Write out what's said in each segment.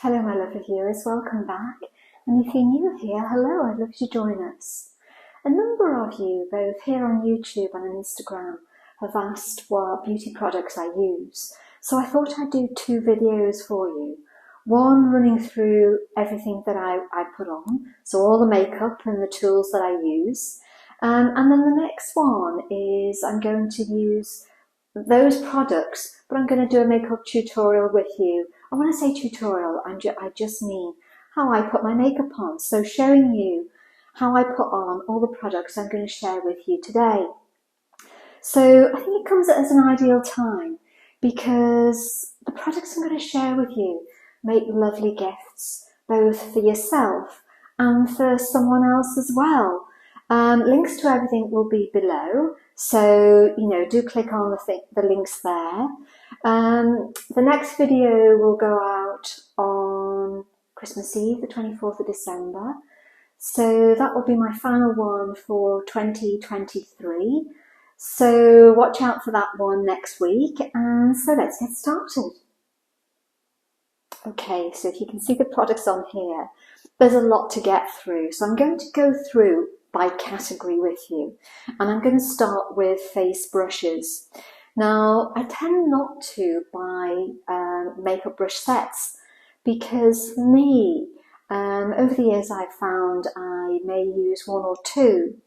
Hello my lovely viewers, welcome back, and if you're new here, hello, I'd love you to join us. A number of you, both here on YouTube and on Instagram, have asked what beauty products I use, so I thought I'd do two videos for you. One running through everything that I put on, so all the makeup and the tools that I use, and then the next one is I'm going to use those products, but I'm going to do a makeup tutorial with you. And when I say tutorial, I just mean how I put my makeup on. So showing you how I put on all the products I'm going to share with you today. So I think it comes as an ideal time because the products I'm going to share with you make lovely gifts, both for yourself and for someone else as well. Links to everything will be below, so do click on the links there. The next video will go out on Christmas Eve, the 24th of December, so that will be my final one for 2023, so watch out for that one next week, and so let's get started. Okay, so if you can see the products on here, there's a lot to get through, so I'm going to go through by category with you, and I'm going to start with face brushes. Now, I tend not to buy makeup brush sets because for me, over the years I've found I may use one or two,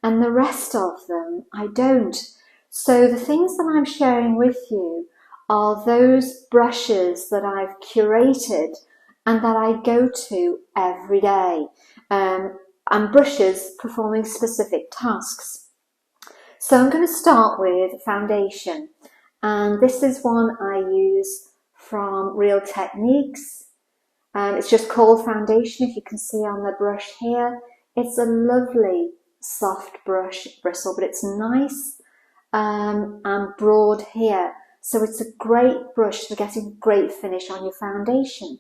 and the rest of them I don't. So the things that I'm sharing with you are those brushes that I've curated and that I go to every day. And brushes performing specific tasks. So I'm going to start with foundation, and this is one I use from Real Techniques. It's just called foundation, if you can see on the brush here. It's a lovely soft brush bristle, but it's nice and broad here, so it's a great brush for getting great finish on your foundation.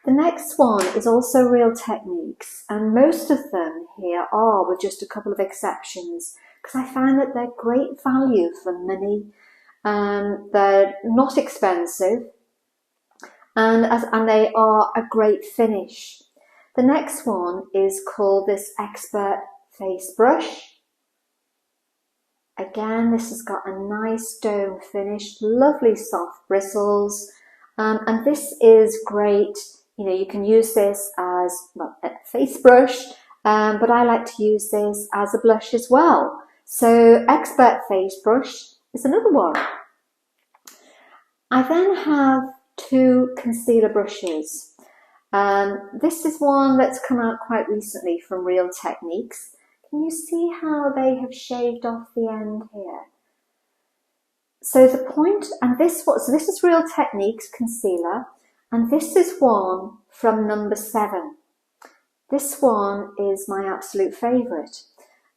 The next one is also Real Techniques, and most of them here are, with just a couple of exceptions, because I find that they're great value for money. They're not expensive, and they are a great finish. The next one is called this Expert Face Brush. Again, this has got a nice dome finish, lovely soft bristles, and this is great. You can use this as a face brush, but I like to use this as a blush as well. So Expert Face Brush is another one. I then have two concealer brushes. This is one that's come out quite recently from Real Techniques. Can you see how they have shaved off the end here? So the point, and this is Real Techniques concealer. And this is one from number 7. This one is my absolute favourite,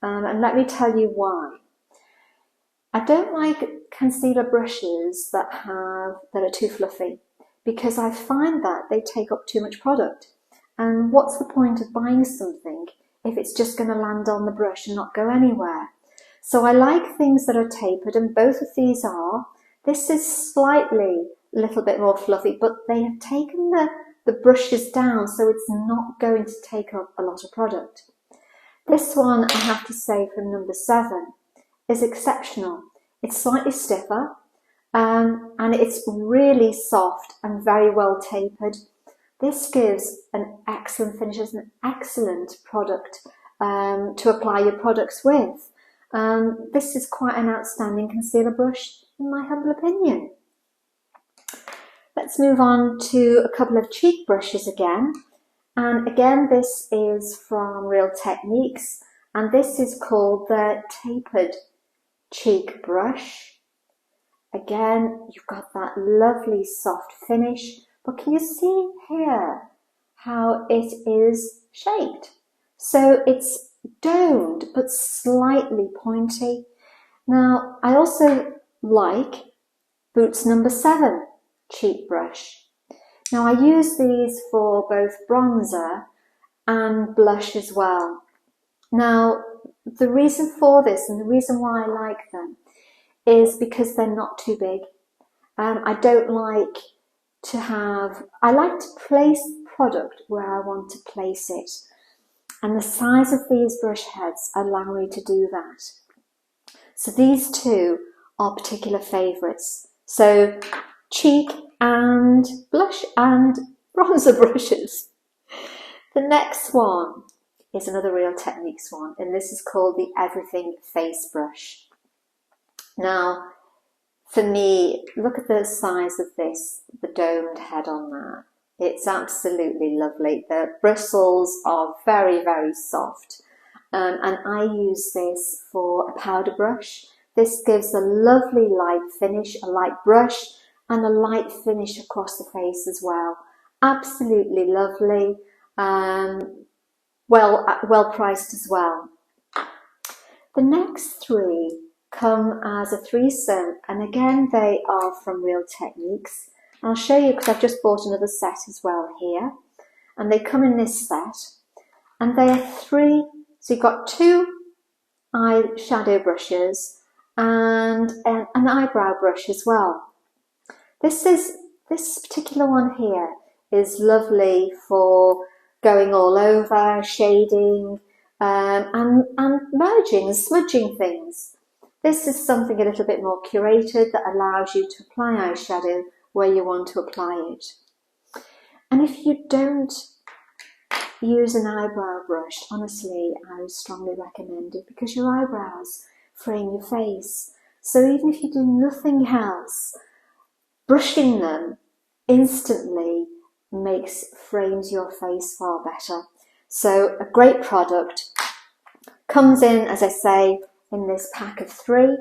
and let me tell you why. I don't like concealer brushes that are too fluffy, because I find that they take up too much product. And what's the point of buying something if it's just going to land on the brush and not go anywhere? So I like things that are tapered, and both of these are. This is slightly a little bit more fluffy, but they have taken the brushes down, so it's not going to take up a lot of product. This one, I have to say, from number 7 is exceptional. It's slightly stiffer, and it's really soft and very well tapered. This gives an excellent finish, it's an excellent product to apply your products with. This is quite an outstanding concealer brush, in my humble opinion. Let's move on to a couple of cheek brushes again. And again, this is from Real Techniques, and this is called the Tapered cheek brush. Again, you've got that lovely soft finish, but can you see here how it is shaped? So it's domed, but slightly pointy. Now, I also like Boots number 7 cheek brush. Now I use these for both bronzer and blush as well. Now the reason for this, and the reason why I like them, is because they're not too big. I don't like to have, I like to place product where I want to place it. And the size of these brush heads allow me to do that. So these two are particular favourites. So cheek and blush and bronzer brushes. The next one is another Real Techniques one, and this is called the Everything Face Brush. Now, for me, look at the size of this, the domed head on that. It's absolutely lovely. The bristles are very, very soft. And I use this for a powder brush. This gives a lovely light finish, a light brush, and a light finish across the face as well. Absolutely lovely. Well priced as well. The next three come as a threesome, and again they are from Real Techniques. I'll show you because I've just bought another set as well here, and they come in this set, and they are three. So you've got two eyeshadow brushes and an eyebrow brush as well. This particular one here is lovely for going all over, shading, and merging and smudging things. This is something a little bit more curated that allows you to apply eyeshadow where you want to apply it. And if you don't use an eyebrow brush, honestly, I would strongly recommend it because your eyebrows frame your face. So even if you do nothing else, brushing them instantly frames your face far better. So a great product. Comes in, as I say, in this pack of three.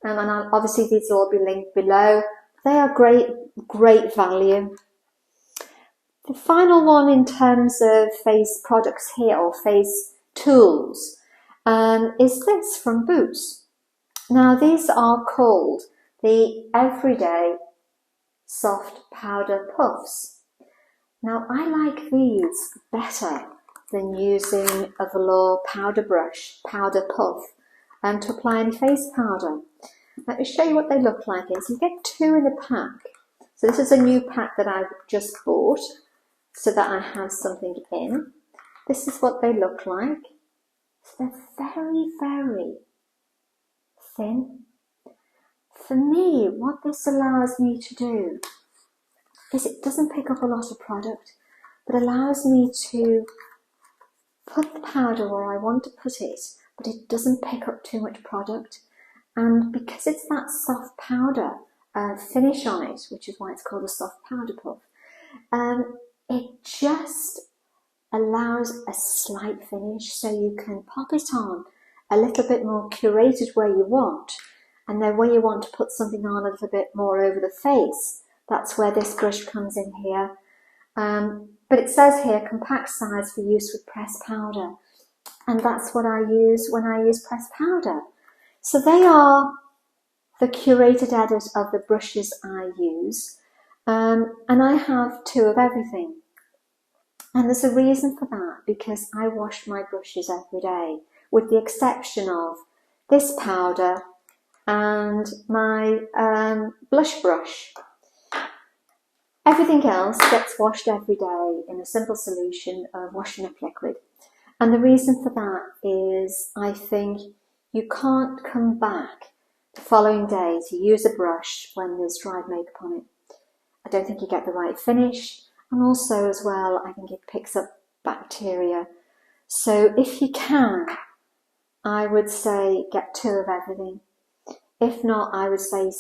And obviously these will all be linked below. They are great value. The final one in terms of face products here, or face tools, is this from Boots. Now these are called the Everyday Soft Powder Puffs. Now I like these better than using a velour powder brush, powder puff, to apply any face powder. Let me show you what they look like. So you get two in a pack. So this is a new pack that I've just bought, so that I have something in. This is what they look like. So they're very, very thin. For me, what this allows me to do is it doesn't pick up a lot of product, but allows me to put the powder where I want to put it, but it doesn't pick up too much product. And because it's that soft powder finish on it, which is why it's called a soft powder puff, it just allows a slight finish, so you can pop it on a little bit more curated where you want, and then when you want to put something on a little bit more over the face, that's where this brush comes in here. But it says here, compact size for use with pressed powder, and that's what I use when I use pressed powder. So they are the curated edit of the brushes I use. And I have two of everything. And there's a reason for that, because I wash my brushes every day, with the exception of this powder and my blush brush. Everything else gets washed every day in a simple solution of washing up liquid. And the reason for that is I think you can't come back the following day to use a brush when there's dried makeup on it. I don't think you get the right finish, and also as well I think it picks up bacteria. So if you can, I would say get two of everything. If not, I would say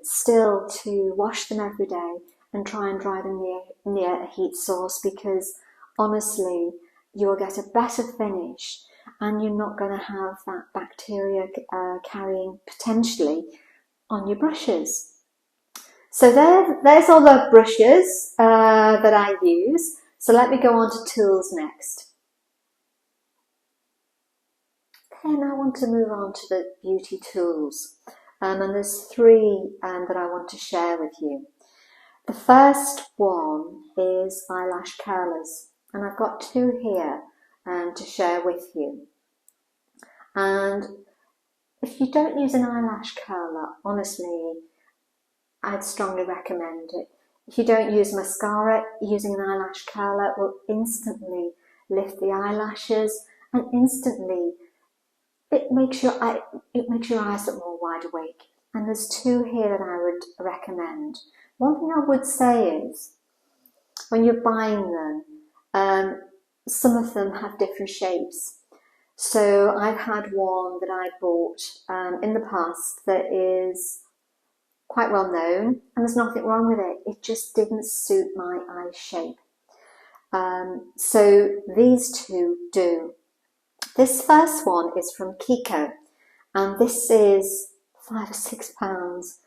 still to wash them every day and try and dry them near a heat source, because honestly you'll get a better finish and you're not going to have that bacteria carrying potentially on your brushes. So there's all the brushes that I use. So let me go on to tools next. Okay, now I want to move on to the beauty tools. And there's three that I want to share with you. The first one is eyelash curlers. And I've got two here to share with you. And if you don't use an eyelash curler, honestly, I'd strongly recommend it. If you don't use mascara, using an eyelash curler will instantly lift the eyelashes, and instantly it makes your eyes look more wide awake. And there's two here that I would recommend. One thing I would say is, when you're buying them, some of them have different shapes. So I've had one that I bought in the past that is quite well known, and there's nothing wrong with it. It just didn't suit my eye shape. So these two do. This first one is from Kiko, and this is £5 or £6,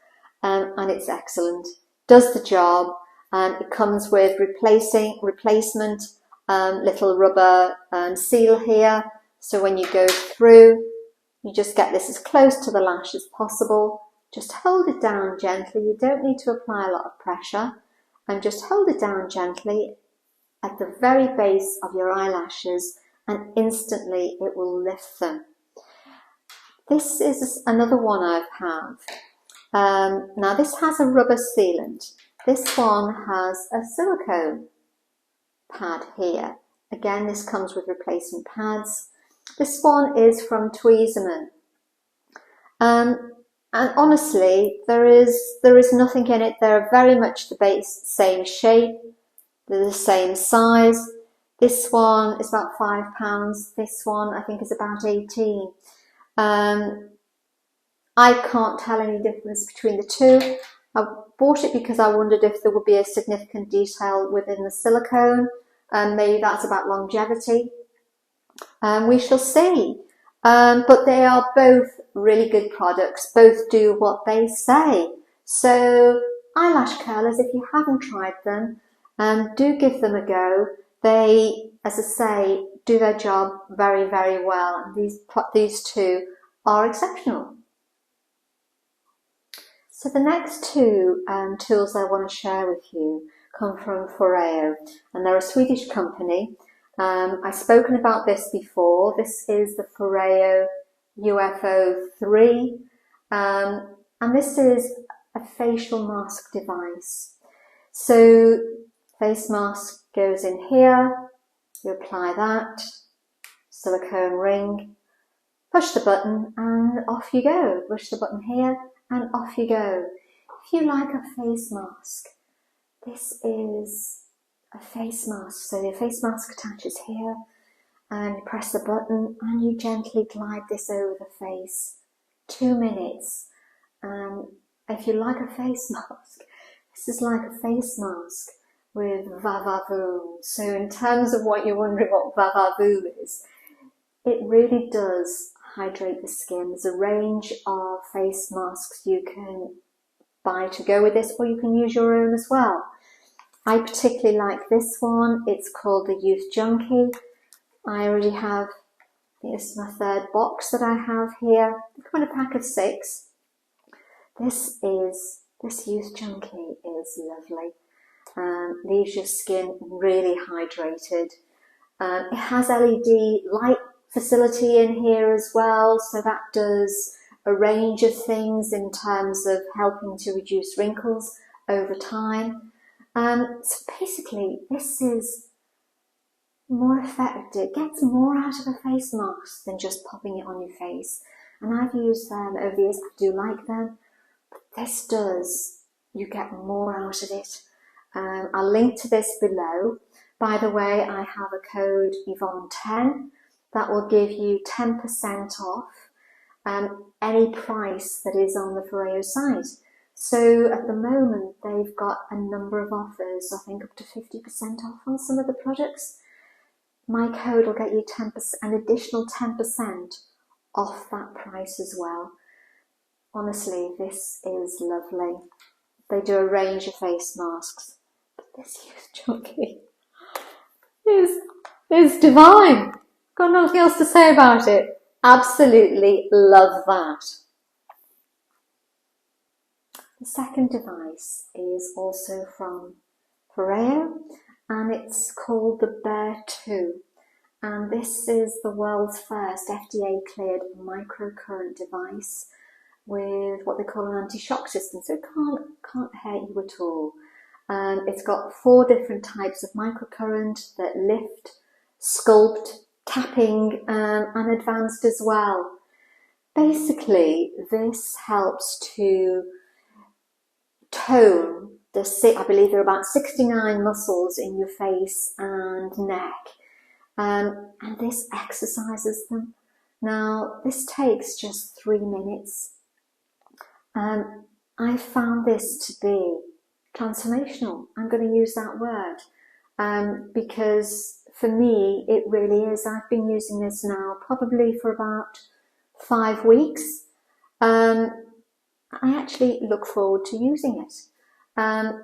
and it's excellent. Does the job, and it comes with replacement little rubber seal here. So when you go through, you just get this as close to the lash as possible. Just hold it down gently. You don't need to apply a lot of pressure, and just hold it down gently at the very base of your eyelashes, and instantly it will lift them. This is another one I have. Now this has a rubber sealant. This one has a silicone pad here. Again, this comes with replacement pads. This one is from Tweezerman. And honestly, there is nothing in it. They're very much the same shape. They're the same size. This one is about £5. This one I think is about 18. I can't tell any difference between the two. I bought it because I wondered if there would be a significant detail within the silicone, and maybe that's about longevity. We shall see. But they are both really good products. Both do what they say. So eyelash curlers, if you haven't tried them, do give them a go. They, as I say, do their job very, very well. And these two are exceptional. So the next two tools I want to share with you come from Foreo, and they're a Swedish company. I've spoken about this before. This is the Foreo UFO 3, and this is a facial mask device. So face mask goes in here, you apply that, silicone ring, push the button and off you go. Push the button here and off you go. If you like a face mask, this is a face mask. So your face mask attaches here, and you press the button and you gently glide this over the face. 2 minutes. If you like a face mask, this is like a face mask with va-va-voom. So in terms of what you're wondering what va-va-voom is, it really does hydrate the skin. There's a range of face masks you can buy to go with this, or you can use your own as well. I particularly like this one. It's called the Youth Junkie. I already have, I think this is my third box that I have here. They come in a pack of 6. This Youth Junkie is lovely. Leaves your skin really hydrated. It has LED light facility in here as well, so that does a range of things in terms of helping to reduce wrinkles over time. So basically, this is more effective. It gets more out of a face mask than just popping it on your face. And I've used them over the years. I do like them. But this does. You get more out of it. I'll link to this below. By the way, I have a code Yvonne10 that will give you 10% off any price that is on the Foreo site. So at the moment, they've got a number of offers, I think up to 50% off on some of the products. My code will get you an additional 10% off that price as well. Honestly, this is lovely. They do a range of face masks, but this Youth Junkie is divine. Got nothing else to say about it. Absolutely love that. The second device is also from Foreo, and it's called the Bear 2. And this is the world's first FDA cleared microcurrent device with what they call an anti-shock system, so it can't hurt you at all. It's got 4 different types of microcurrent that lift, sculpt, tapping, and advanced as well. Basically, this helps to tone I believe there are about 69 muscles in your face and neck, and this exercises them. Now, this takes just 3 minutes. I found this to be transformational. I'm going to use that word because for me it really is. I've been using this now probably for about 5 weeks. I actually look forward to using it.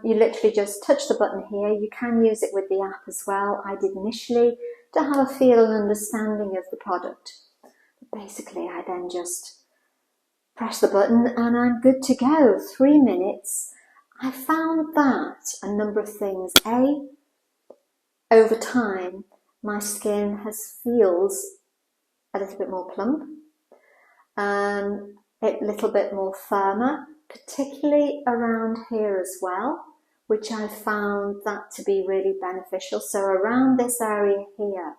You literally just touch the button here. You can use it with the app as well. I did initially to have a feel and understanding of the product. Basically, I then just press the button and I'm good to go. 3 minutes. I found that a number of things. Over time, my skin feels a little bit more plump, a little bit more firmer, particularly around here as well, which I found that to be really beneficial. So around this area here.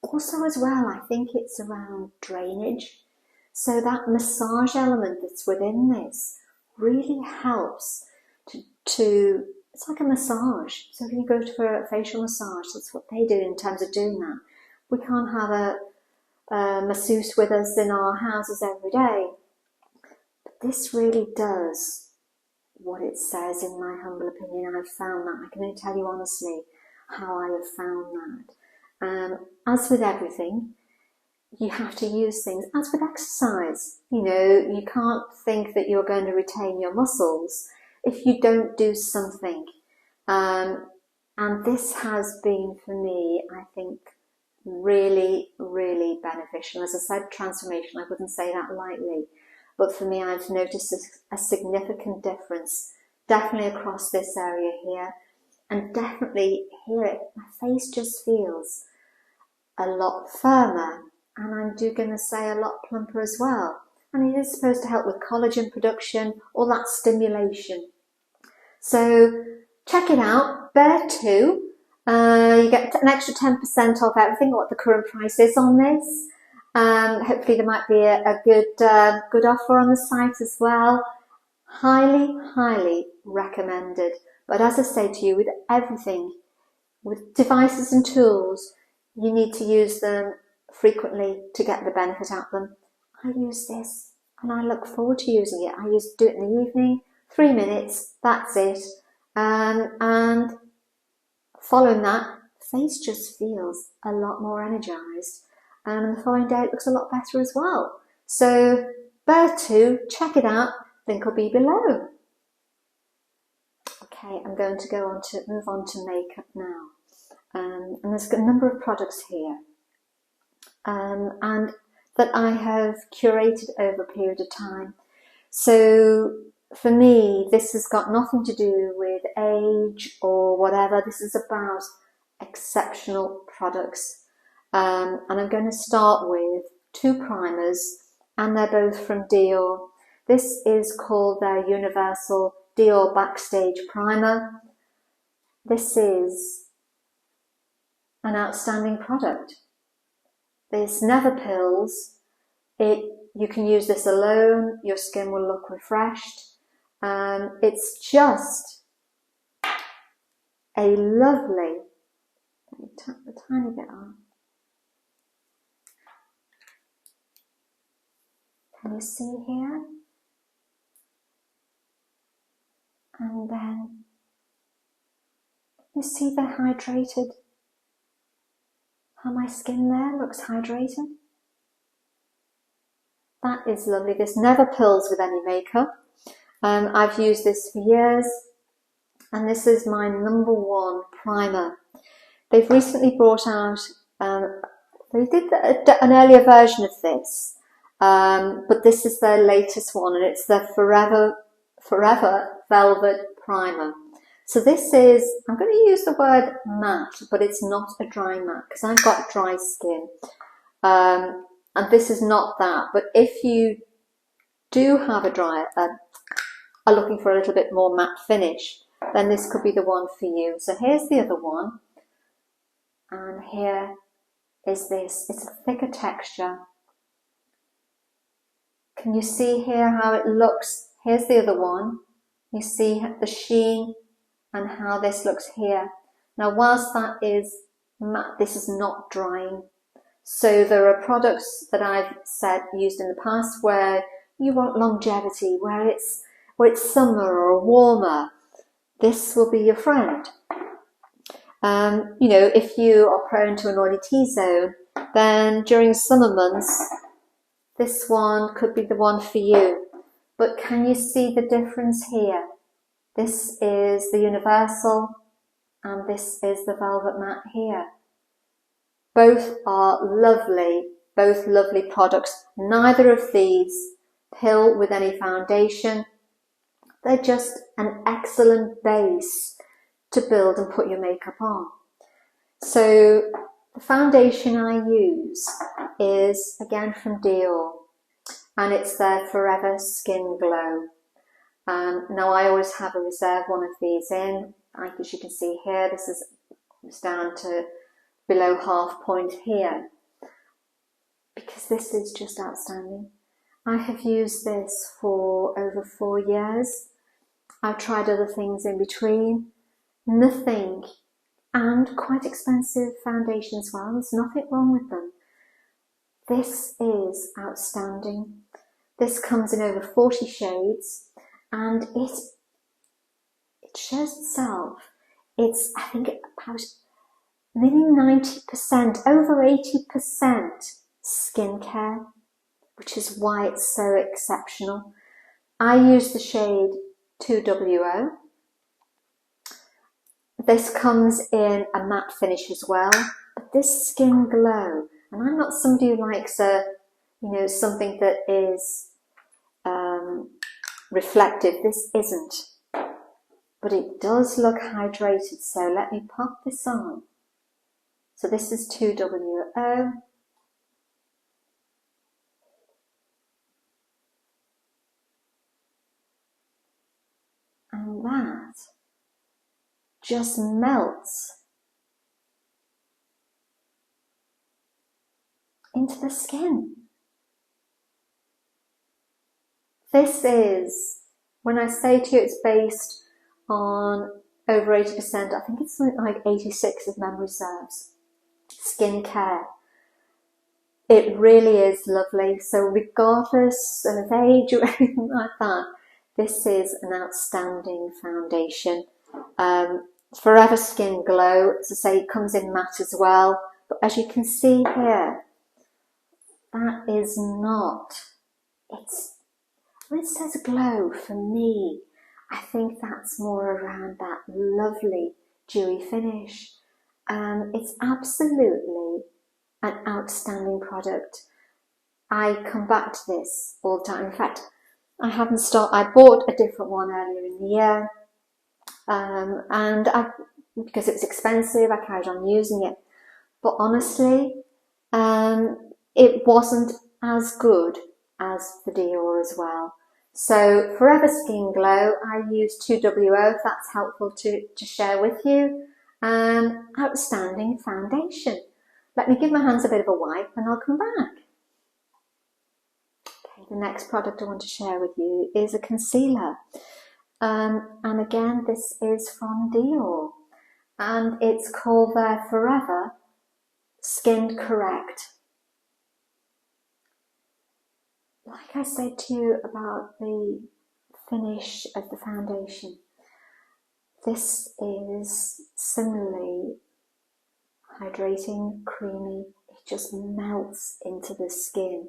Also as well, I think it's around drainage. So that massage element that's within this really helps to it's like a massage. So if you go for a facial massage, that's what they do in terms of doing that. We can't have a masseuse with us in our houses every day. But this really does what it says, in my humble opinion. I've found that. I can only tell you honestly how I have found that. As with everything, you have to use things. As with exercise, you know, you can't think that you're going to retain your muscles if you don't do something. And this has been, for me, I think, really, really beneficial. As I said, transformation, I wouldn't say that lightly. But for me, I've noticed a significant difference, definitely across this area here. And definitely here, my face just feels a lot firmer. And I'm going to say a lot plumper as well. And it is supposed to help with collagen production, all that stimulation. So check it out, Bear 2. You get an extra 10% off everything, what the current price is on this. Hopefully there might be a good offer on the site as well. Highly, highly recommended. But as I say to you, with everything, with devices and tools, you need to use them frequently to get the benefit out of them. I use this and I look forward to using it. I used to do it in the evening, 3 minutes, that's it. And following that, face just feels a lot more energized. And the following day it looks a lot better as well. So Bear 2, check it out, link will be below. Okay, I'm going to move on to makeup now. And there's a number of products here. And that I have curated over a period of time. So for me, this has got nothing to do with age or whatever. This is about exceptional products. And I'm going to start with 2 primers, and they're both from Dior. This is called their Universal Dior Backstage Primer. This is an outstanding product. This never pills. You can use this alone. Your skin will look refreshed. It's just a lovely. Let me tap a tiny bit on. Can you see here? And then you see they're hydrated. How my skin there looks hydrated. That is lovely. This never pills with any makeup. I've used this for years, and this is my #1 primer. They've recently brought out, they did an earlier version of this, but this is their latest one, and it's the Forever Velvet Primer. So this is, I'm going to use the word matte, but it's not a dry matte because I've got dry skin. And this is not that. But if you do have a dry, are looking for a little bit more matte finish, then this could be the one for you. So here's the other one, and here is this. It's a thicker texture. Can you see here how it looks? Here's the other one. You see the sheen and how this looks here. Now, whilst that is matte, this is not drying. So there are products that I've used in the past where you want longevity, where it's summer or warmer. This will be your friend. You know, if you are prone to an oily T-zone, then during summer months, this one could be the one for you. But can you see the difference here? This is the universal and this is the velvet matte here. Both are lovely, both lovely products. Neither of these pill with any foundation. They're just an excellent base to build and put your makeup on. So the foundation I use is again from Dior, and it's their Forever Skin Glow. Now I always have a reserve one of these in. As you can see here, this is down to below half point here, because this is just outstanding. I have used this for over 4 years. I've tried other things in between. Nothing, and quite expensive foundations as well. There's nothing wrong with them. This is outstanding. This comes in over 40 shades, and it shows itself. It's, I think, about nearly 90%, over 80% skincare, which is why it's so exceptional. I use the shade 2WO. This comes in a matte finish as well, but this Skin Glow, and I'm not somebody who likes something that is reflective. This isn't, but it does look hydrated. So let me pop this on. So this is 2WO. And that just melts into the skin. This is, when I say to you it's based on over 80%, I think it's something like 86 if memory serves, skincare. It really is lovely. So regardless of age or anything like that, this is an outstanding foundation. Forever Skin Glow, as I say, it comes in matte as well. But as you can see here, that is not, when it says glow, for me, I think that's more around that lovely dewy finish. It's absolutely an outstanding product. I come back to this all the time. In fact, I bought a different one earlier in the year, and because it was expensive, I carried on using it. But honestly, it wasn't as good as the Dior as well. So Forever Skin Glow, I use 2WO, if that's helpful to share with you. Outstanding foundation. Let me give my hands a bit of a wipe and I'll come back. Okay, the next product I want to share with you is a concealer. And again, this is from Dior. And it's called their Forever Skin Correct. Like I said to you about the finish of the foundation, this is similarly hydrating, creamy. It just melts into the skin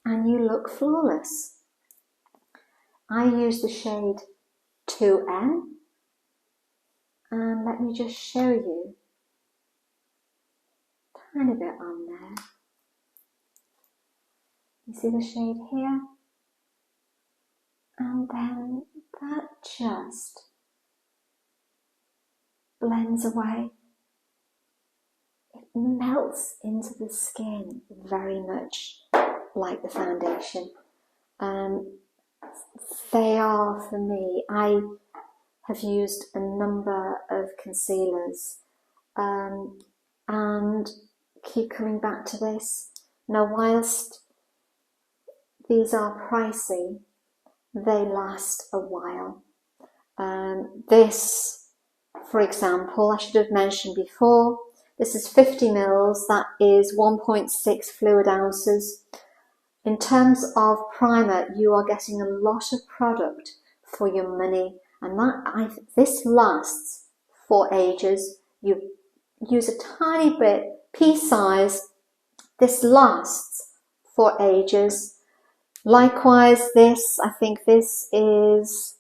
and you look flawless. I use the shade 2N, and let me just show you a tiny bit on there. You see the shade here? And then that just blends away. It melts into the skin very much like the foundation. They are, for me, have used a number of concealers and keep coming back to this. Now, whilst these are pricey, they last a while. This, for example, I should have mentioned before, this is 50 mils, that is 1.6 fluid ounces. In terms of primer, you are getting a lot of product for your money, and this lasts for ages. You use a tiny bit, pea size, this lasts for ages. Likewise, this, I think this is,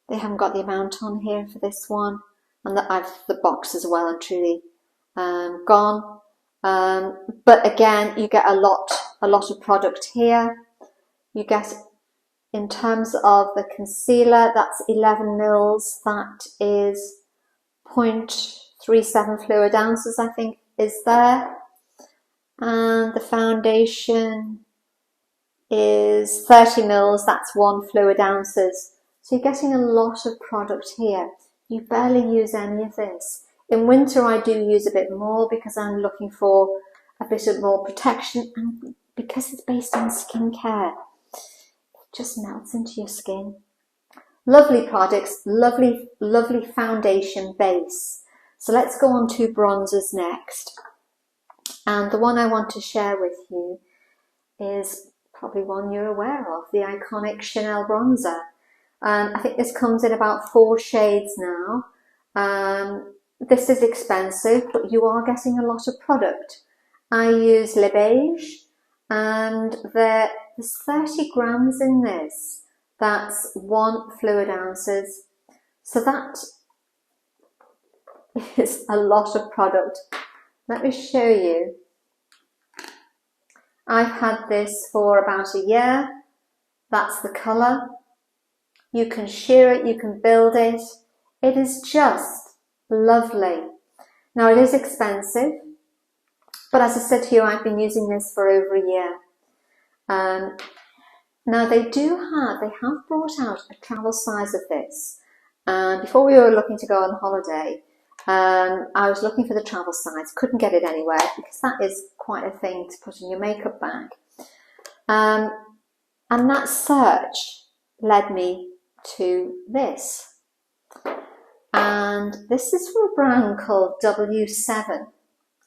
they haven't got the amount on here for this one, and the box as well and truly gone. But again, you get a lot of product here. You get, in terms of the concealer, that's 11 mils, that is 0.37 fluid ounces, I think, is there. And the foundation is 30 mils, that's 1 fluid ounces. So you're getting a lot of product here. You barely use any of this. In winter, I do use a bit more because I'm looking for a bit of more protection, and because it's based on skincare, it just melts into your skin. Lovely products, lovely foundation base. So let's go on to bronzers next. And the one I want to share with you is probably one you're aware of, the iconic Chanel bronzer. I think this comes in about 4 shades now. This is expensive, but you are getting a lot of product. I use Le Beige, and there's 30 grams in this. That's 1 fluid ounces. So that is a lot of product. Let me show you. I've had this for about a year. That's the colour. You can sheer it, you can build it. It is just lovely. Now, it is expensive, but as I said to you, I've been using this for over a year. Now they have brought out a travel size of this. Before we were looking to go on holiday, I was looking for the travel size, couldn't get it anywhere because that is quite a thing to put in your makeup bag. And that search led me to this. And this is from a brand called W7,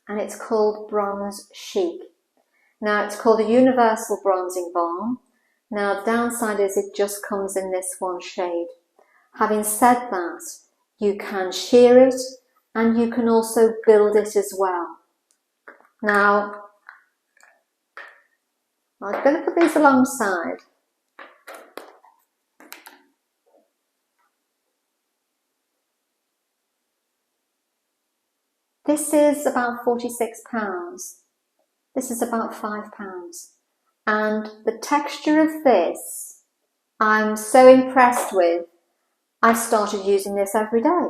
and it's called Bronze Chic. Now, it's called a Universal Bronzing Balm. Now, the downside is it just comes in this one shade. Having said that, you can sheer it and you can also build it as well. Now, I'm going to put these alongside. This is about £46. This is about £5. And the texture of this, I'm so impressed with. I started using this every day.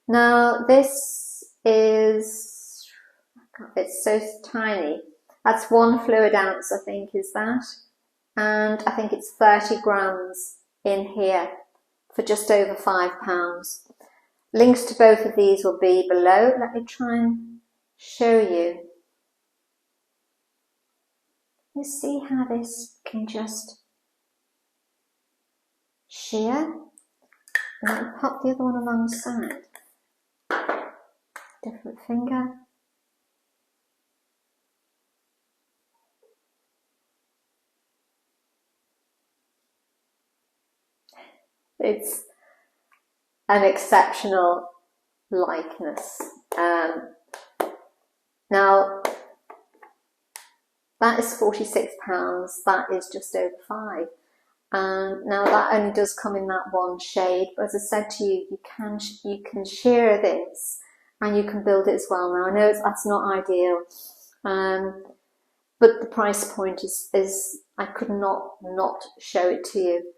Now, this is, it's so tiny. That's 1 fluid ounce, I think, is that. And I think it's 30 grams in here for just over £5. Links to both of these will be below. Let me try and show you. You see how this can just sheer? And then pop the other one alongside. Different finger. It's an exceptional likeness. Now, that is £46, that is just over £5. And now that only does come in that one shade, but as I said to you, you can sheer this and you can build it as well. Now I know that's not ideal, but the price point is I could not show it to you.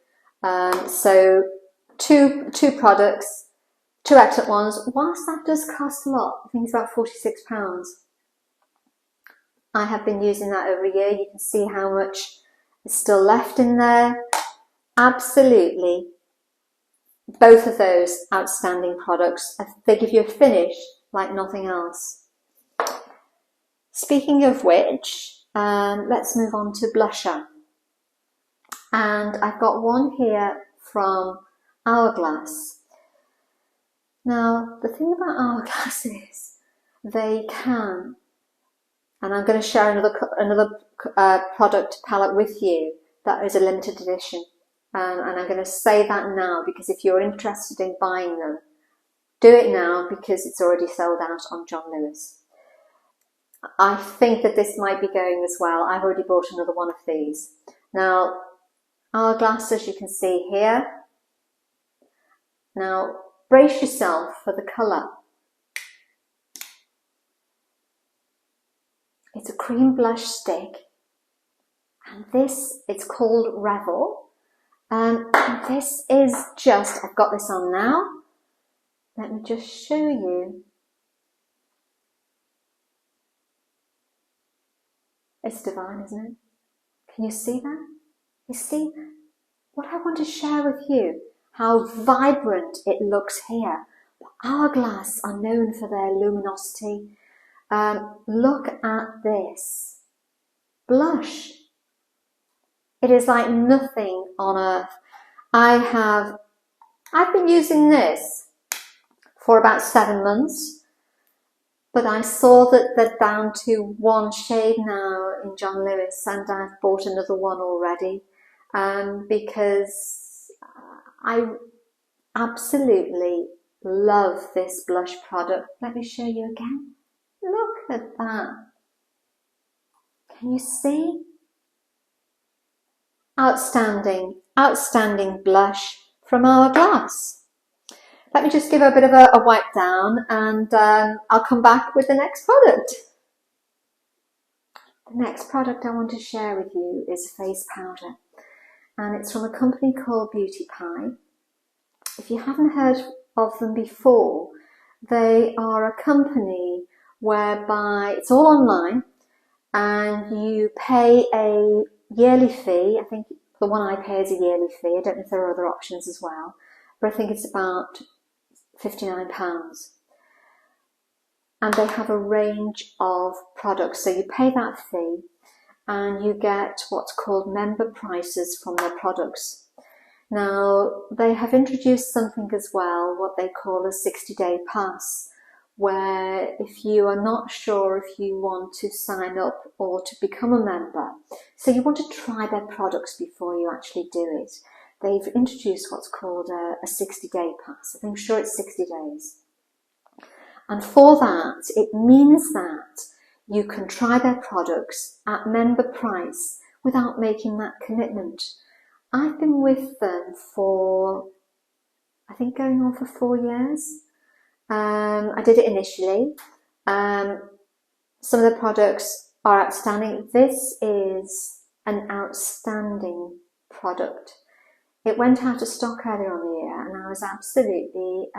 So two products, 2 excellent ones. Whilst that does cost a lot, I think it's about £46. I have been using that over a year. You can see how much is still left in there. Absolutely Both of those outstanding products. They give you a finish like nothing else. Speaking of which, let's move on to blusher. And I've got one here from Hourglass. Now, the thing about Hourglass is they can, and I'm going to share another product palette with you that is a limited edition. And I'm going to say that now, because if you're interested in buying them, do it now, because it's already sold out on John Lewis. I think that this might be going as well. I've already bought another one of these. Now, Hourglass, as you can see here. Now, brace yourself for the colour. It's a cream blush stick, and it's called Revel. And this is just, I've got this on now. Let me just show you. It's divine, isn't it? Can you see that? You see what I want to share with you, how vibrant it looks here. Hourglass are known for their luminosity. Look at this blush. It is like nothing on earth. I've been using this for about 7 months, but I saw that they're down to one shade now in John Lewis, and I've bought another one already, because I absolutely love this blush product. Let me show you again. Look at that. Can you see? Outstanding, outstanding blush from Hourglass. Let me just give a bit of a wipe down, and I'll come back with the next product. The next product I want to share with you is face powder, and it's from a company called Beauty Pie. If you haven't heard of them before, they are a company whereby it's all online, and you pay a yearly fee. I think the one I pay is a yearly fee. I don't know if there are other options as well, but I think it's about £59. And they have a range of products. So you pay that fee and you get what's called member prices from their products. Now, they have introduced something as well, what they call a 60-day pass, where if you are not sure if you want to sign up or to become a member, so you want to try their products before you actually do it, they've introduced what's called a 60-day pass. I'm sure it's 60 days. And for that, it means that you can try their products at member price without making that commitment. I've been with them for, I think, going on for 4 years. I did it initially. Some of the products are outstanding. This is an outstanding product. It went out of stock earlier on the year, and I was absolutely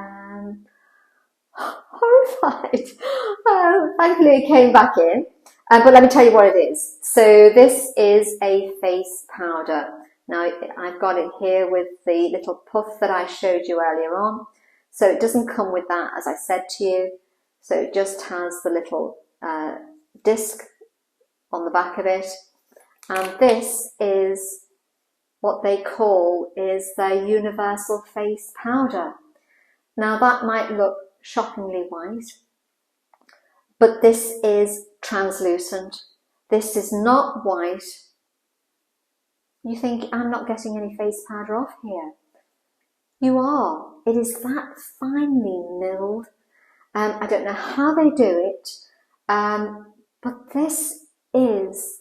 horrified. Thankfully, it came back in. But let me tell you what it is. So this is a face powder. Now, I've got it here with the little puff that I showed you earlier on. So it doesn't come with that, as I said to you. So it just has the little disc on the back of it. And this is what they call is their universal face powder. Now, that might look shockingly white, but this is translucent. This is not white. You think, I'm not getting any face powder off here. You are. It is that finely milled. I don't know how they do it, but this is,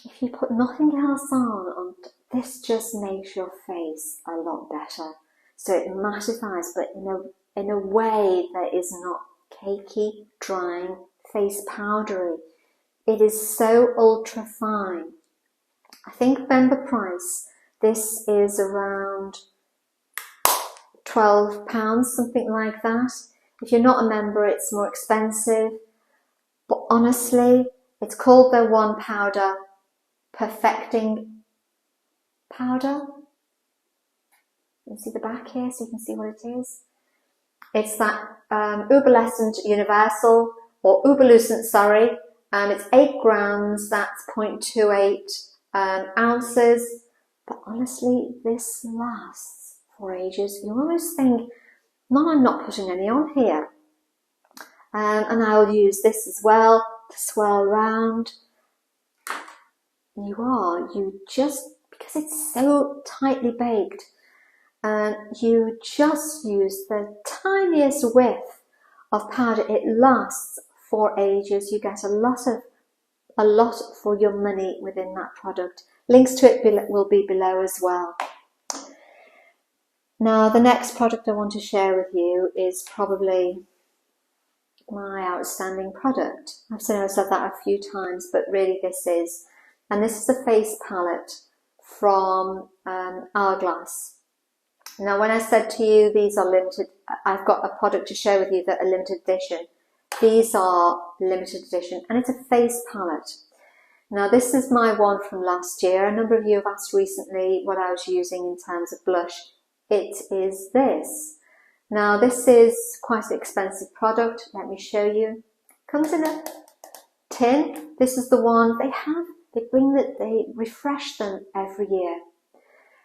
if you put nothing else on, this just makes your face a lot better. So it mattifies, but in a way that is not cakey, drying, face powdery. It is so ultra fine. I think member price, this is around £12, something like that. If you're not a member, it's more expensive. But honestly, it's called their one powder, perfecting powder. can see the back here, so you can see what it is. It's that Uberlescent Universal, or Uberlucent, sorry, and it's 8 grams, that's 0.28 ounces. But honestly, this lasts for ages. You almost think, no, I'm not putting any on here. And I'll use this as well to swirl around. You just, because it's so tightly baked, and you just use the tiniest whiff of powder. It lasts for ages. You get a lot for your money within that product. Links to it will be below as well. Now, the next product I want to share with you is probably my outstanding product. I've said that a few times, but really this is, and this is a face palette from Hourglass. Now, when I said to you these are limited, I've got a product to share with you that are limited edition. These are limited edition, and it's a face palette. Now, this is my one from last year. A number of you have asked recently what I was using in terms of blush. It is this. Now, this is quite an expensive product. Let me show you. Comes in a tin. This is the one they refresh them every year.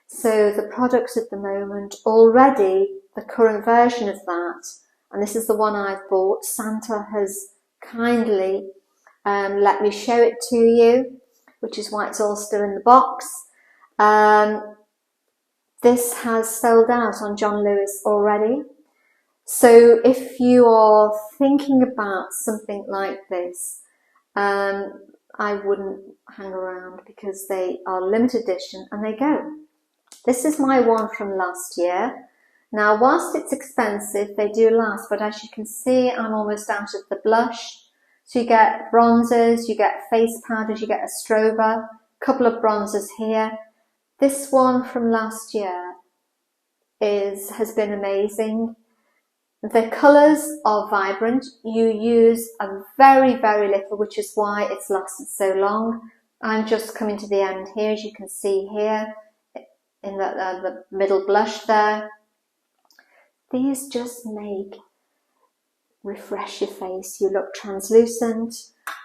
So the products at the moment, already the current version of that, and this is the one I've bought. Santa has kindly let me show it to you, which is why it's all still in the box. This has sold out on John Lewis already. So if you are thinking about something like this, I wouldn't hang around, because they are limited edition and they go. This is my one from last year. Now, whilst it's expensive, they do last, but as you can see, I'm almost out of the blush. So you get bronzers, you get face powders, you get a strober, a couple of bronzers here. This one from last year has been amazing. The colours are vibrant. You use a very, very little, which is why it's lasted so long. I'm just coming to the end here, as you can see here, in the middle blush there. These just refresh your face. You look translucent.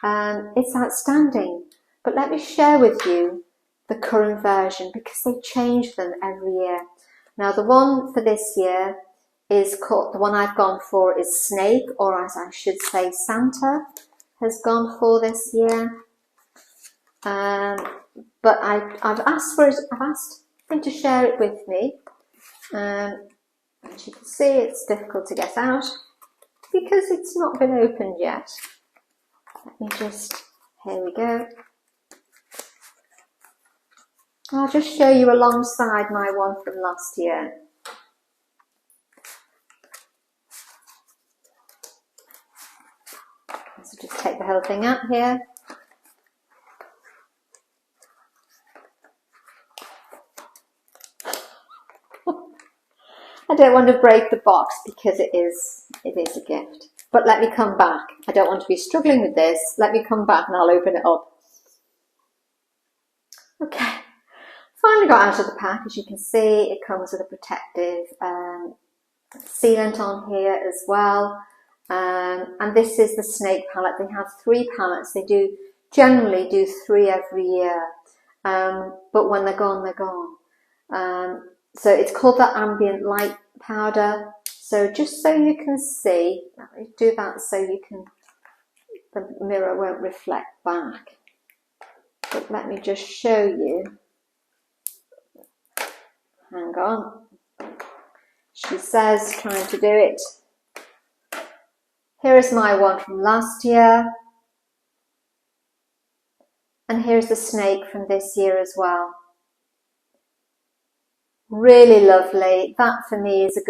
It's outstanding. But let me share with you the current version, because they change them every year. Now, the one for this year is called, the one I've gone for is Snake, or as I should say, Santa has gone for this year. But I've asked him to share it with me. As you can see, it's difficult to get out because it's not been opened yet. Let me here we go. I'll just show you alongside my one from last year. So just take the whole thing out here. I don't want to break the box because it is a gift. But let me come back. I don't want to be struggling with this. Let me come back and I'll open it up. Okay. Finally got out of the pack. As you can see, it comes with a protective sealant on here as well. And this is the Snake palette. They have 3 palettes. They generally do 3 every year. But when they're gone, they're gone. So it's called the Ambient Light Powder. So just so you can see, let me do that so the mirror won't reflect back. But let me just show you. Hang on. She says, trying to do it. Here is my one from last year. And here's the Snake from this year as well. Really lovely. That for me is a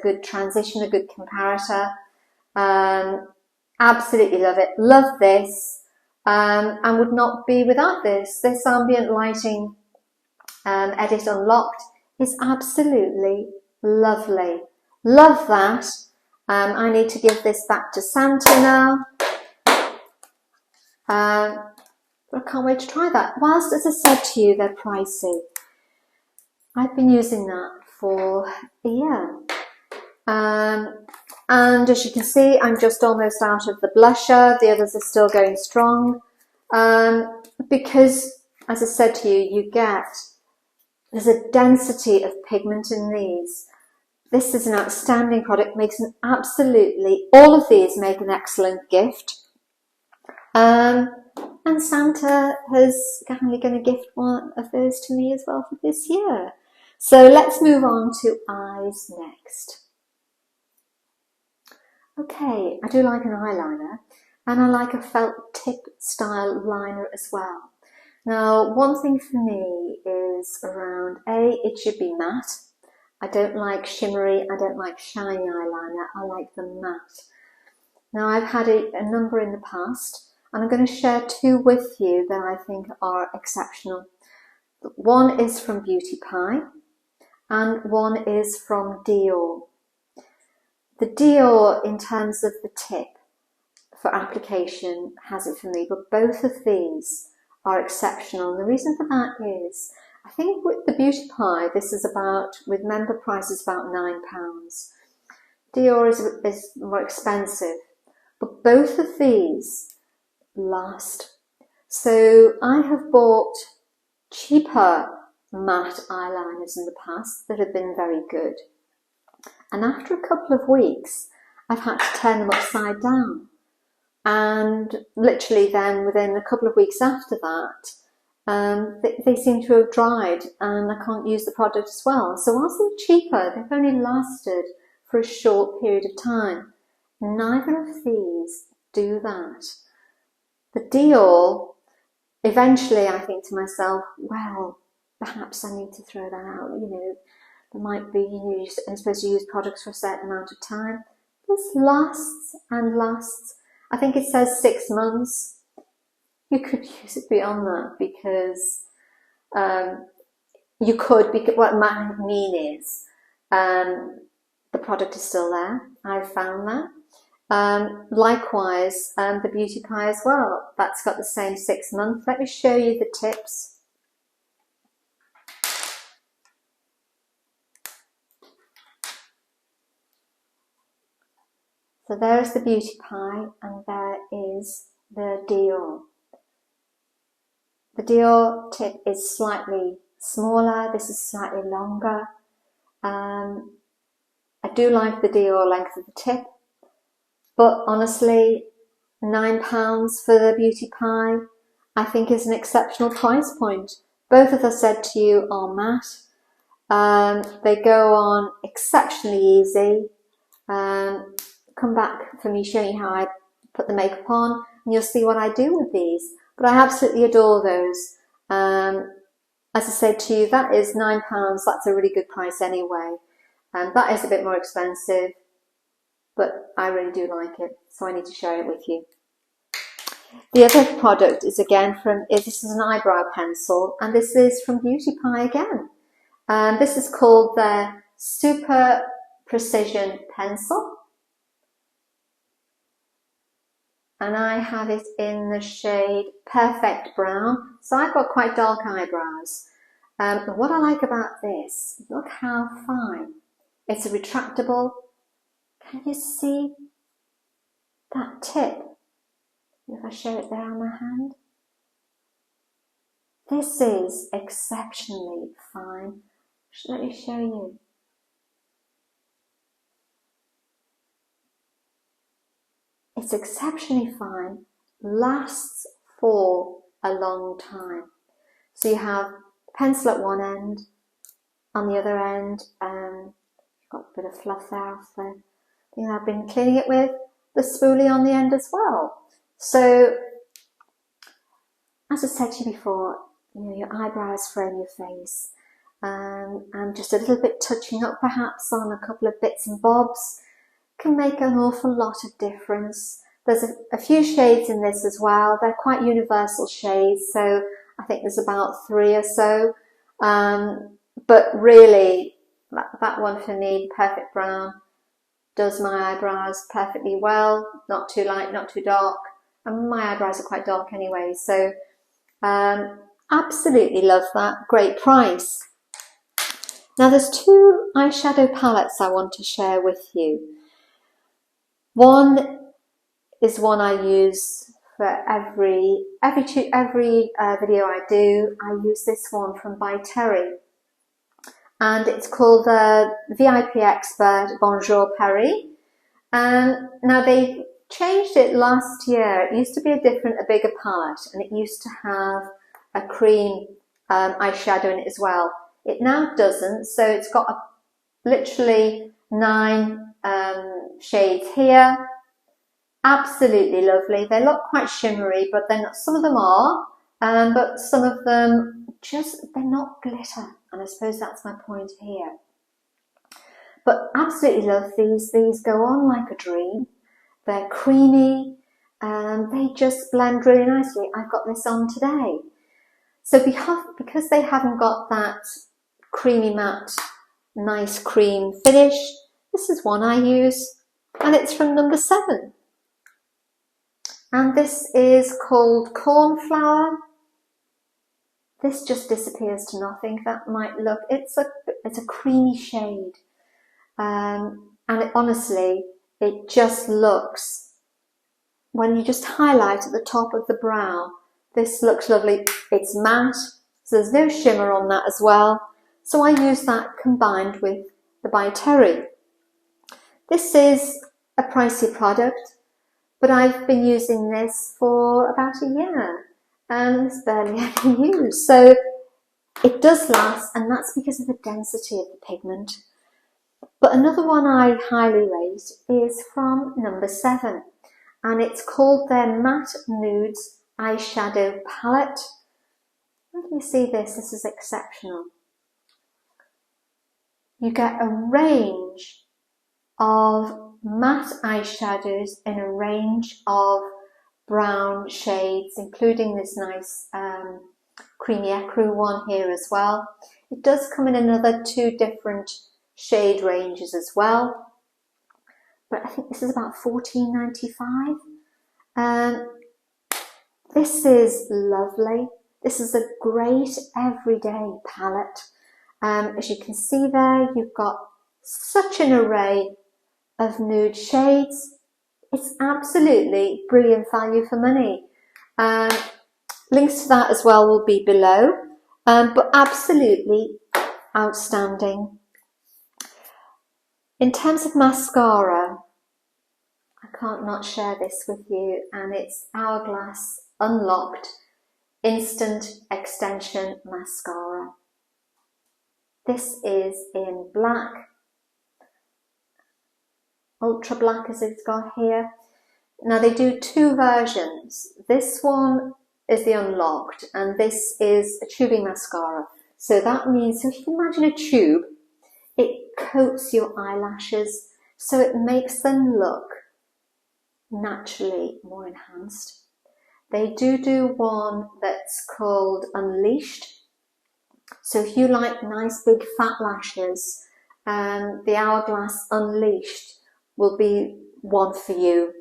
good transition, a good comparator. Absolutely love it. Love this. And would not be without this. This ambient lighting edit unlocked is absolutely lovely. Love that. I need to give this back to Santa now. I can't wait to try that. Whilst, as I said to you, they're pricey. I've been using that for a year. And as you can see, I'm just almost out of the blusher. The others are still going strong. Because, as I said to you, there's a density of pigment in these. This is an outstanding product, all of these make an excellent gift. And Santa is kindly going to gift one of those to me as well for this year. So let's move on to eyes next. Okay, I do like an eyeliner, and I like a felt tip style liner as well. Now, one thing for me is around it should be matte. I don't like shimmery, I don't like shiny eyeliner, I like the matte. Now, I've had a number in the past, and I'm going to share two with you that I think are exceptional. One is from Beauty Pie, and one is from Dior. The Dior, in terms of the tip for application, has it for me, but both of these are exceptional. And the reason for that is, I think with the Beauty Pie, this is about, with member prices, about £9. Dior is more expensive, but both of these last. So I have bought cheaper matte eyeliners in the past that have been very good. And after a couple of weeks, I've had to turn them upside down. And literally then within a couple of weeks after that, they seem to have dried and I can't use the product as well. So whilst they're cheaper, they've only lasted for a short period of time. Neither of these do that. The Dior, eventually I think to myself, well, perhaps I need to throw that out, there might be, you're supposed to use products for a certain amount of time. This lasts and lasts. I think it says 6 months. You could use it beyond that because what I mean is the product is still there. I've found that. Likewise, the Beauty Pie as well. That's got the same 6 months. Let me show you the tips. So there's the Beauty Pie and there is the Dior. The Dior tip is slightly smaller, this is slightly longer. I do like the Dior length of the tip, but honestly, £9 for the Beauty Pie I think is an exceptional price point. Both of us said to you are matte. They go on exceptionally easy. Come back for me showing you how I put the makeup on and you'll see what I do with these. But I absolutely adore those. As I said to you, that is £9. That's a really good price anyway. That is a bit more expensive, but I really do like it, so I need to share it with you. The other product is again this is an eyebrow pencil, and this is from Beauty Pie again. This is called their Super Precision Pencil. And I have it in the shade Perfect Brown. So I've got quite dark eyebrows. What I like about this, look how fine. It's a retractable. Can you see that tip? If I show it there on my hand. This is exceptionally fine. Let me show you. It's exceptionally fine, lasts for a long time. So you have pencil at one end, on the other end, got a bit of fluff there off the thing I've been cleaning it with, the spoolie on the end as well. So, as I said to you before, your eyebrows frame your face, and just a little bit touching up perhaps on a couple of bits and bobs can make an awful lot of difference. There's a few shades in this as well. They're quite universal shades, so I think there's about 3 or so. But really, that one for me, Perfect Brown, does my eyebrows perfectly well. Not too light, not too dark. And my eyebrows are quite dark anyway, so absolutely love that. Great price. Now there's two eyeshadow palettes I want to share with you. One is one I use for every video I do. I use this one from by Terry, and it's called the VIP Expert Bonjour Perry. Now they changed it last year. It used to be a bigger palette, and it used to have a cream eyeshadow in it as well. It now doesn't, so it's got literally 9 shades here. Absolutely lovely. They look quite shimmery, but then some of them are, but some of them they're not glitter, and I suppose that's my point here. But absolutely love these. These go on like a dream. They're creamy, and they just blend really nicely. I've got this on today. So because they haven't got that creamy matte, nice cream finish, this is one I use, and it's from number 7. And this is called Cornflower. This just disappears to nothing. That might look, it's a creamy shade. And honestly, it just looks, when you just highlight at the top of the brow, this looks lovely. It's matte, so there's no shimmer on that as well. So I use that combined with the by Terry. This is a pricey product, but I've been using this for about a year and it's barely any use. So it does last, and that's because of the density of the pigment. But another one I highly rate is from number 7, and it's called their Matte Nudes Eyeshadow Palette. Where can you see this? This is exceptional. You get a range of matte eyeshadows in a range of brown shades, including this nice creamy ecru one here as well. It does come in another 2 different shade ranges as well, but I think this is about $14.95. This is lovely. This is a great everyday palette. As you can see there, you've got such an array of nude shades. It's absolutely brilliant value for money. Links to that as well will be below, but absolutely outstanding. In terms of mascara, I can't not share this with you, and it's Hourglass Unlocked Instant Extension Mascara. This is in black, ultra black as it's got here. Now they do 2 versions. This one is the unlocked, and this is a tubing mascara. So that means, if you can imagine a tube, it coats your eyelashes, so it makes them look naturally more enhanced. They do one that's called Unleashed. So if you like nice big fat lashes, the Hourglass Unleashed will be one for you,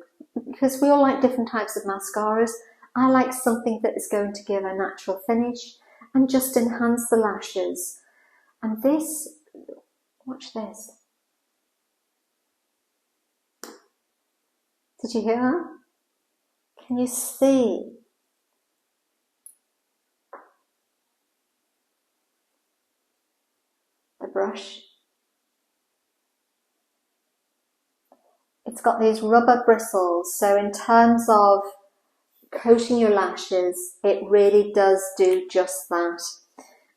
because we all like different types of mascaras. I like something that is going to give a natural finish and just enhance the lashes. And this, watch this. Did you hear that? Can you see? The brush. It's got these rubber bristles, so in terms of coating your lashes, it really does do just that.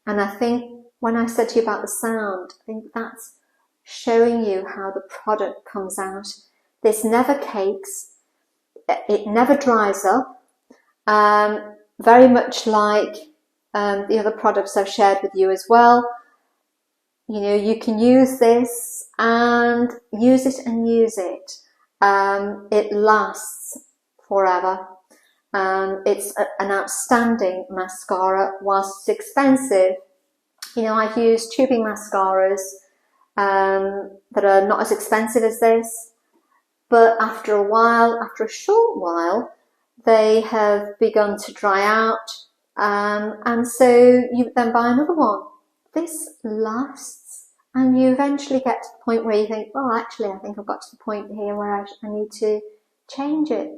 And I think when I said to you about the sound, I think that's showing you how the product comes out. This never cakes, it never dries up, very much like the other products I've shared with you as well. You know, you can use this and use it and use it. It lasts forever. It's an outstanding mascara. Whilst it's expensive, you know, I've used tubing mascaras that are not as expensive as this, but after a short while, they have begun to dry out, and so you then buy another one. This lasts. And you eventually get to the point where you think, well, actually, I think I've got to the point here where I need to change it.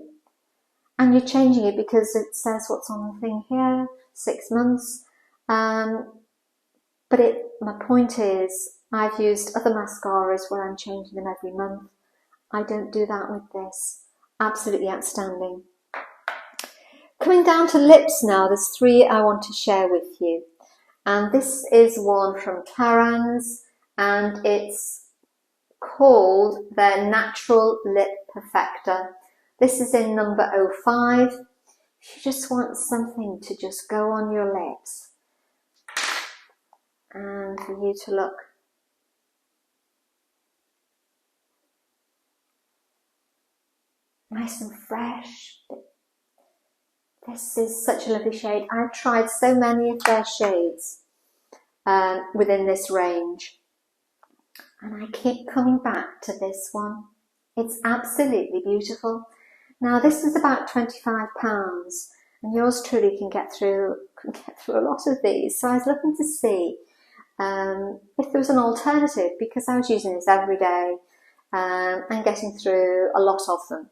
And you're changing it because it says what's on the thing here, 6 months. But my point is, I've used other mascaras where I'm changing them every month. I don't do that with this. Absolutely outstanding. Coming down to lips now, there's 3 I want to share with you. And this is one from Clarins, and it's called their Natural Lip Perfector. This is in number 05. If you just want something to just go on your lips and for you to look nice and fresh. This is such a lovely shade. I've tried so many of their shades within this range, and I keep coming back to this one. It's absolutely beautiful. Now this is about £25, and yours truly can get through a lot of these. So I was looking to see if there was an alternative, because I was using this every day and getting through a lot of them.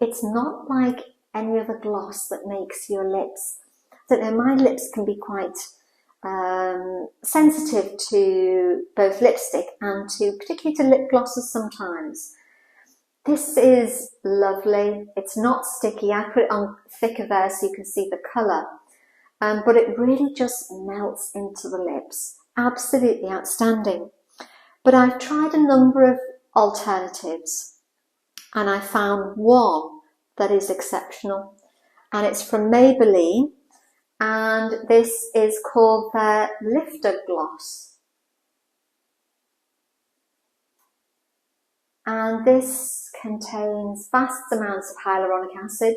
It's not like any other gloss that makes your lips, I don't know, my lips can be quite sensitive to both lipstick and particularly to lip glosses sometimes. This is lovely. It's not sticky. I put it on thicker there so you can see the colour. But it really just melts into the lips. Absolutely outstanding. But I've tried a number of alternatives, and I found one that is exceptional. And it's from Maybelline, and this is called their Lifter Gloss. And this contains vast amounts of hyaluronic acid.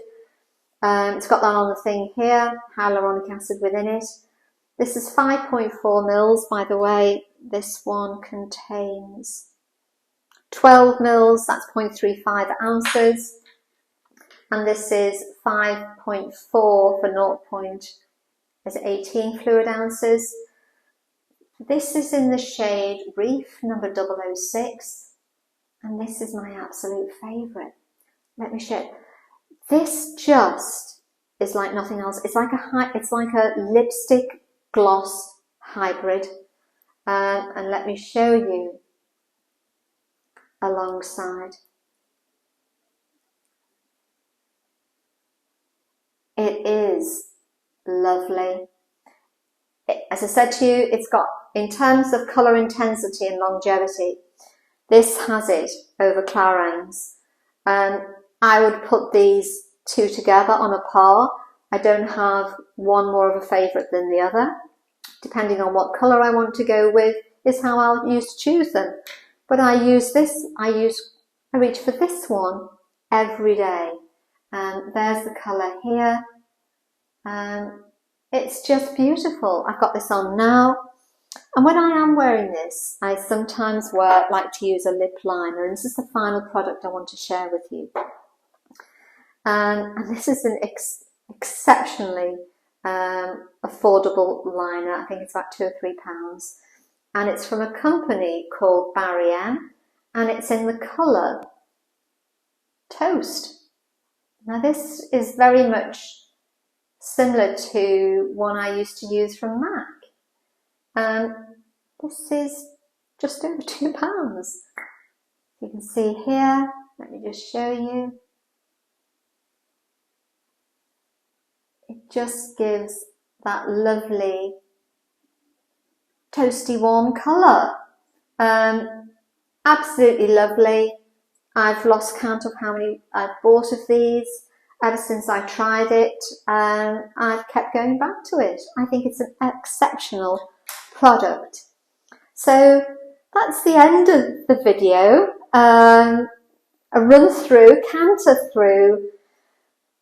It's got that on the thing here, hyaluronic acid within it. This is 5.4 mils, by the way. This one contains 12 mils, that's 0.35 ounces. And this is 5.4 for 0.18 fluid ounces. This is in the shade Reef number 006. And this is my absolute favourite. Let me show you. This just is like nothing else. It's like a lipstick gloss hybrid. And let me show you alongside. It is lovely. As I said to you, it's got, in terms of colour intensity and longevity, this has it over Clarins. I would put these 2 together on a par. I don't have one more of a favourite than the other. Depending on what colour I want to go with is how I'll choose them. But I use this, I reach for this one every day. And there's the colour here. It's just beautiful. I've got this on now. And when I am wearing this, I sometimes like to use a lip liner. And this is the final product I want to share with you. And this is an exceptionally affordable liner. I think it's about £2 or £3. And it's from a company called Barry M. And it's in the colour Toast. Now this is very much similar to one I used to use from MAC. This is just over £2. You can see here, let me just show you. It just gives that lovely toasty warm colour. Absolutely lovely. I've lost count of how many I've bought of these ever since I tried it, and I've kept going back to it. I think it's an exceptional product. So that's the end of the video. A run through, canter through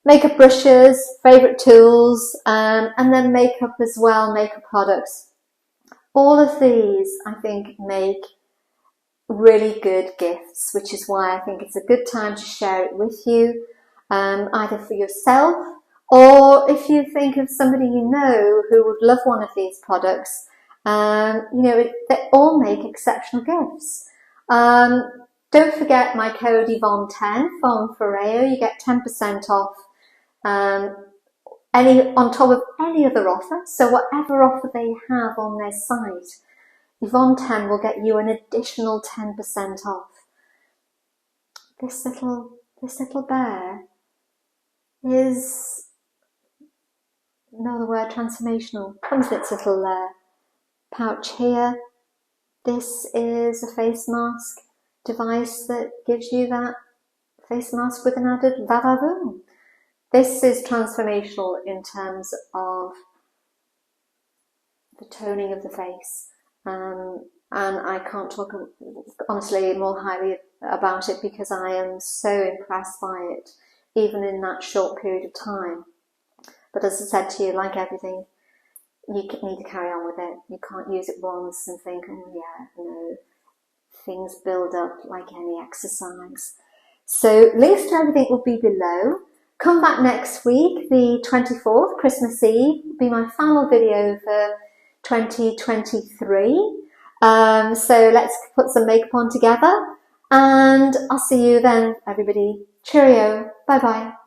makeup brushes, favourite tools, and then makeup as well, makeup products. All of these, I think, make really good gifts, which is why I think it's a good time to share it with you, either for yourself, or if you think of somebody you know who would love one of these products, You know, they all make exceptional gifts. Don't forget my code Yvonne10 from Foreo. You get 10% off on top of any other offer. So whatever offer they have on their site, Yvonne10 will get you an additional 10% off. This little bear is, another word, transformational. Comes with its little pouch here. This is a face mask device that gives you that face mask with an added va-va-voom. This is transformational in terms of the toning of the face. And I can't talk honestly more highly about it because I am so impressed by it, even in that short period of time. But as I said to you, like everything, you need to carry on with it. You can't use it once and think, oh yeah, no. Things build up like any exercise. So links to everything will be below. Come back next week, the 24th, Christmas Eve, will be my final video for 2023. So let's put some makeup on together, and I'll see you then, everybody. Cheerio. Bye bye.